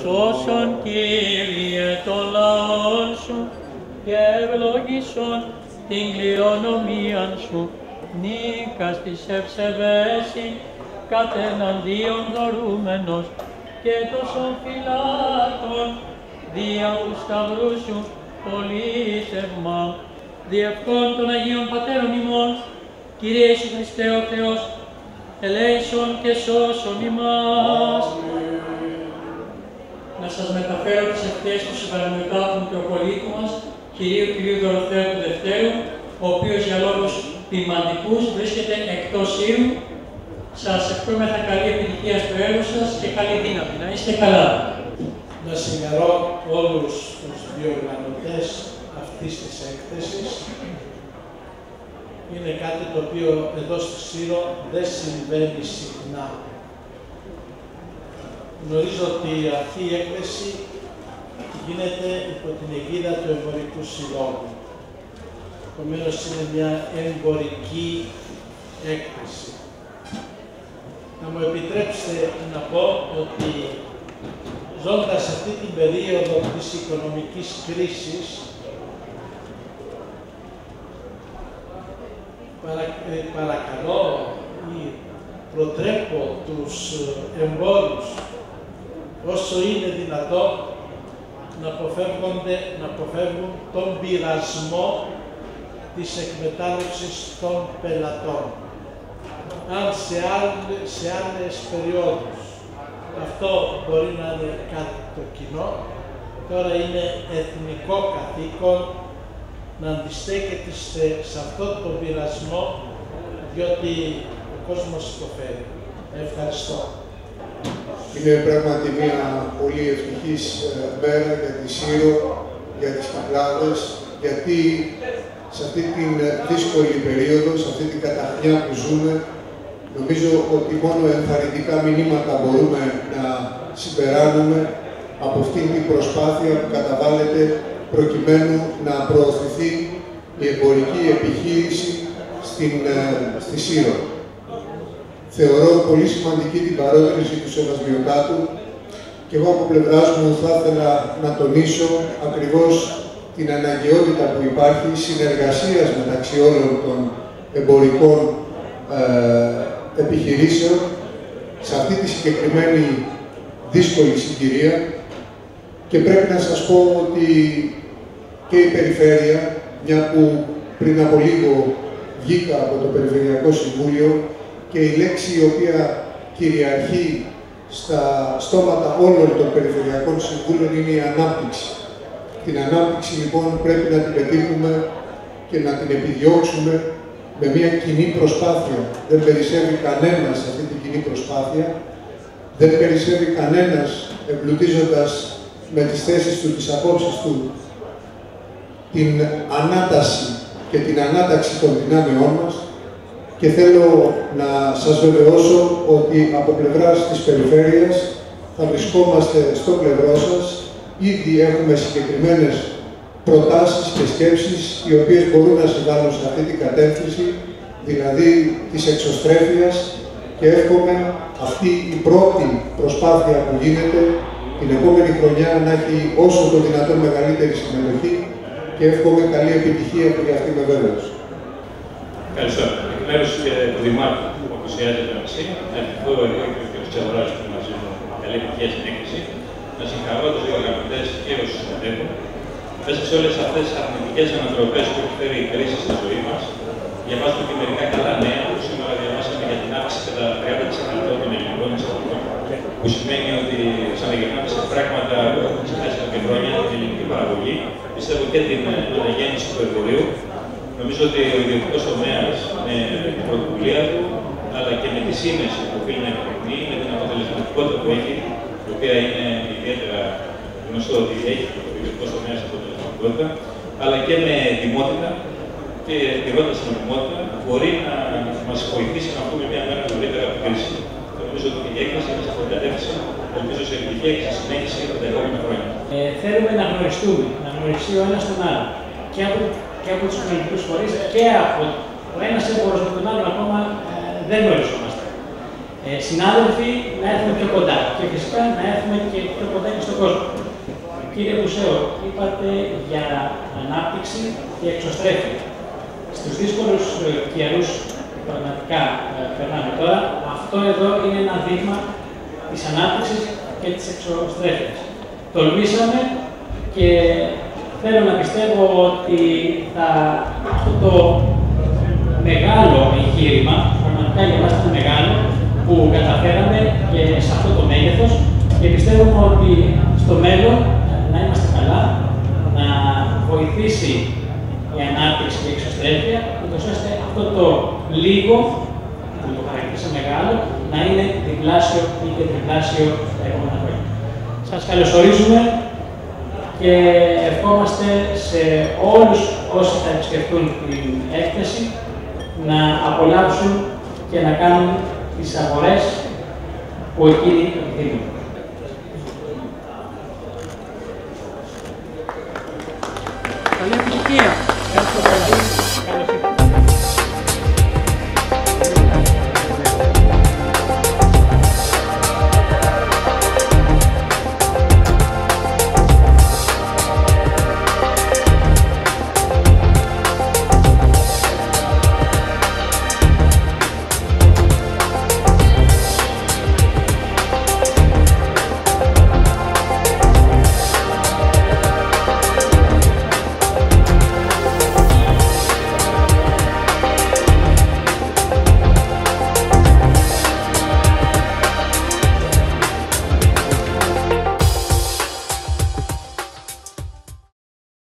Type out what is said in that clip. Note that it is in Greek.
σώσον, Κύριε, τον λαόν σου και ευλογήσον την κληρονομίαν σου, νίκας της ευσεβέση, κατεναντίον δωρούμενος και τόσων φυλάτων, δια του σταυρού σου πολίτευμα, διευκόν των Αγίων Πατέρων ημών, Κύριε Ιησού Χριστέ ο Θεός, ελέησον και σώσον ημάς. Να σας μεταφέρω τις ευχές του συμπαραμετάτου Μητροπολίτου μας, Κυρίου Δωροθέου του Δευτέρου, ο οποίος για λόγους ποιμαντικούς βρίσκεται εκτός Ήρου. Σας ευχόμεθα καλή επιτυχία στο έργο σας και καλή δύναμη. Να είστε καλά. Να συγχαρώ όλους τους διοργανωτές αυτής της έκθεσης. Είναι κάτι το οποίο εδώ στη Σύρο δεν συμβαίνει συχνά. Γνωρίζω ότι αυτή η έκθεση γίνεται υπό την αιγίδα του Εμπορικού Συλλόγου. Επομένως είναι μια εμπορική έκθεση. Να μου επιτρέψετε να πω ότι ζώντας αυτή την περίοδο της οικονομικής κρίσης, παρακαλώ ή προτρέπω τους εμπόρους όσο είναι δυνατό να αποφεύγουν τον πειρασμό της εκμετάλλευσης των πελατών. Αν σε άλλες περιόδους αυτό μπορεί να είναι κάτι το κοινό, τώρα είναι εθνικό καθήκον να αντιστέκεται σε αυτόν τον πειρασμό, διότι ο κόσμος υποφέρει. Ευχαριστώ. Είναι πράγματι μια πολύ ευτυχής μέρα για τη Σύρο, για τις Κυκλάδες, γιατί σε αυτή την δύσκολη περίοδο, σε αυτή την καταχνιά που ζούμε, νομίζω ότι μόνο ενθαρρυντικά μηνύματα μπορούμε να συμπεράνουμε από αυτή την προσπάθεια που καταβάλλεται προκειμένου να προωθηθεί η εμπορική επιχείρηση στη Σύρο. Θεωρώ πολύ σημαντική την παρότριση του Σεβασμιωτάτου και εγώ από πλευράς μου θα ήθελα να τονίσω ακριβώς την αναγκαιότητα που υπάρχει συνεργασίας μεταξύ όλων των εμπορικών επιχειρήσεων σε αυτή τη συγκεκριμένη δύσκολη συγκυρία, και πρέπει να σας πω ότι και η Περιφέρεια, μια που πριν από λίγο βγήκα από το Περιφερειακό Συμβούλιο, και η λέξη η οποία κυριαρχεί στα στόματα όλων των Περιφερειακών Συμβούλων είναι η ανάπτυξη. Την ανάπτυξη λοιπόν πρέπει να την πετύχουμε και να την επιδιώξουμε με μια κοινή προσπάθεια. Δεν περισσεύει κανένας σε αυτή την κοινή προσπάθεια, δεν περισσεύει κανένας εμπλουτίζοντας με τις θέσεις του, τις απόψεις του, την ανάταση και την ανάταξη των δυνάμεών μας, και θέλω να σας βεβαιώσω ότι από πλευράς της Περιφέρειας θα βρισκόμαστε στο πλευρό σας. Ήδη έχουμε συγκεκριμένες προτάσεις και σκέψεις οι οποίες μπορούν να συμβάλλουν σε αυτή την κατεύθυνση, δηλαδή της εξωστρέφειας, και εύχομαι αυτή η πρώτη προσπάθεια που γίνεται την επόμενη χρονιά να έχει όσο το δυνατόν μεγαλύτερη συμμετοχή, και εύχομαι καλή επιτυχία που για αυτή είμαι βέβαιος. Ευχαριστώ. Εκ μέρους του Δημάρχου που απουσιάζεται μαζί, να ευχηθώ εγώ και ο κ. Τσαβουράς που μαζί μου καλή επιτυχία στην έκθεση, να συγχαρώ τους διοργανωτές και όσους συμμετέχουν. Μέσα σε όλες αυτές τις αρνητικές ανατροπές που έχει φέρει η κρίση στη ζωή μας, διαβάζουμε και μερικά καλά νέα που σήμερα διαβάσαμε για την αύξηση κατά 30% των ελληνικών εξαγωγών, που σημαίνει ότι ξαναγυρνάμε σε πράγματα που έχουμε ξεχάσει εδώ και χρόνια, την ελληνική παραγωγή, πιστεύω και την αναγέννηση του εμπορίου. Νομίζω ότι ο ιδιωτικός τομέας με την πρωτοβουλία του, αλλά και με τη σύνεση που οφείλει να επιδεικνύει, με την αποτελεσματικότητα που έχει, η οποία είναι ιδιαίτερα γνωστό ότι έχει ο ιδιωτικός τομέας αποτελεσματικότητα, αλλά και με ετοιμότητα και τηρώντας την νομιμότητα, μπορεί να μας βοηθήσει να βγούμε μια μέρα νωρίτερα από την κρίση. Νομίζω ότι η έκθεση είναι σε αυτήν την κατεύθυνση, ελπίζω σε επιτυχία και σε συνέχιση τα επόμενα χρόνια. Θέλουμε να γνωριστούμε, να γνωριστεί ο ένας τον άλλο. Και από τους κοινωνικούς φορείς και από ο ένας έμπορος με τον άλλον ακόμα δεν γνωριζόμαστε. συνάδελφοι να έρθουμε πιο κοντά και φυσικά να έρθουμε και πιο κοντά και στον κόσμο. Κύριε Μουσέο, είπατε για ανάπτυξη και εξωστρέφεια. Στους δύσκολους καιρούς που πραγματικά περνάμε τώρα, αυτό εδώ είναι ένα δείγμα της ανάπτυξης και της εξωστρέφειας. Τολμήσαμε και θέλω να πιστεύω ότι αυτό το μεγάλο εγχείρημα, πραγματικά για μας ήταν μεγάλο, που καταφέραμε και σε αυτό το μέγεθος και πιστεύουμε ότι στο μέλλον να είμαστε καλά, να βοηθήσει η ανάπτυξη και η εξωστρέφεια, ούτως ώστε αυτό το λίγο που το χαρακτήρισα μεγάλο να είναι διπλάσιο ή και τριπλάσιο τα επόμενα χρόνια. Σας καλωσορίζουμε και ευχόμαστε σε όλους όσοι θα επισκεφτούν την έκθεση να απολαύσουν και να κάνουν τις αγορές που εκείνοι επιθυμούν. Καλή επιτυχία!